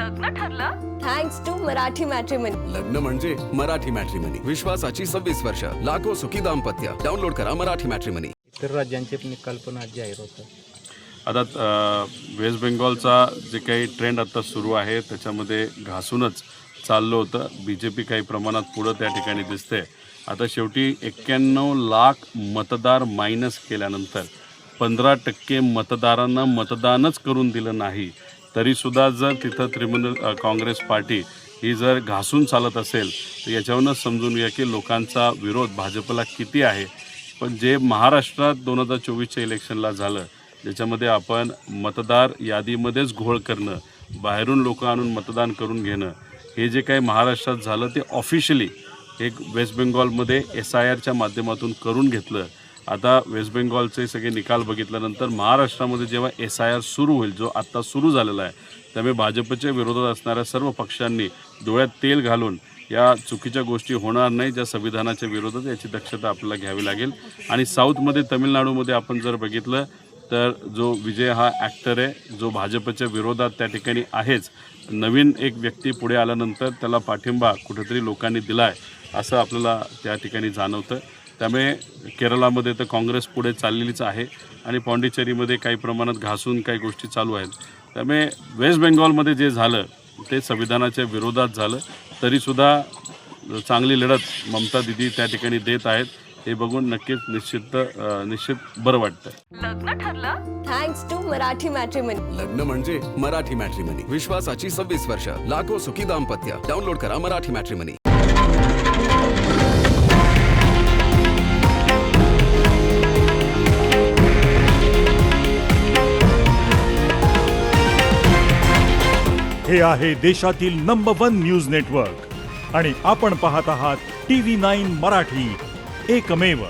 लग्न ठरलं thanks to Marathi matrimony. लग्न म्हणजे मराठी मॅट्रिमनी. विश्वासाची 26 वर्ष. लाखो सुखी दाम्पत्य. डाउनलोड करा मराठी मॅट्रिमनी. इतर राज्यांचे निकाल पण आज जाहीर होतात. आता वेस्ट बेंगॉलचा जे काही ट्रेंड आता सुरू आहे त्याच्यामध्ये घासूनच चाललं होतं. BJP काही प्रमाणात पुढं त्या ठिकाणी दिसते. आता शेवटी 91 लाख मतदार मायनस केल्यानंतर 15% मतदारांना मतदानच करून दिलं नाही तरीसुद्धा जर तिथं तृणमूल काँग्रेस पार्टी ही जर घासून चालत असेल तर याच्यावरूनच समजून घ्या की लोकांचा विरोध भाजपला किती आहे. पण जे महाराष्ट्रात 2024च्या इलेक्शनला झालं ज्याच्यामध्ये आपण मतदार यादीमध्येच घोळ करणं, बाहेरून लोक आणून मतदान करून घेणं, हे जे काही महाराष्ट्रात झालं ते ऑफिशियली एक वेस्ट बेंगॉलमध्ये SIRच्या माध्यमातून करून घेतलं. आता वेस्ट बेंगॉलचे सगळे निकाल बघितल्यानंतर महाराष्ट्रामध्ये जेव्हा SIR सुरू होईल, जो आत्ता सुरू झालेला आहे, त्यामुळे भाजपच्या विरोधात असणाऱ्या सर्व पक्षांनी डोळ्यात तेल घालून या चुकीच्या गोष्टी होणार नाही ज्या संविधानाच्या विरोधात, याची दक्षता आपल्याला घ्यावी लागेल. आणि साऊथमध्ये तमिळनाडूमध्ये आपण जर बघितलं तर जो विजय हा ॲक्टर आहे जो भाजपच्या विरोधात त्या ठिकाणी आहेच, नवीन एक व्यक्ती पुढे आल्यानंतर त्याला पाठिंबा कुठेतरी लोकांनी दिला आहे असं आपल्याला त्या ठिकाणी जाणवतं. त्यामुळे केरळामध्ये तर काँग्रेस पुढे चाललेलीच आहे आणि पॉंडिचेरीमध्ये काही प्रमाणात घासून काही गोष्टी चालू आहेत. त्यामुळे वेस्ट बेंगॉलमध्ये जे झालं ते संविधानाच्या विरोधात झालं तरीसुद्धा चांगली लढत ममता दिदी त्या ठिकाणी देत आहेत. हे बघून नक्कीच निश्चित बरं वाटतं. लग्न ठरलं थँक्स टू मराठी मॅट्रिमनी. लग्न म्हणजे मराठी मॅट्रिमनी. विश्वासाची 26 वर्ष. लाखो सुखी दाम्पत्य. डाउनलोड करा मराठी मॅट्रिमनी. हे आहे देशातील नंबर 1 न्यूज नेटवर्क आणि आपण पाहत आहात TV9 मराठी, एकमेव.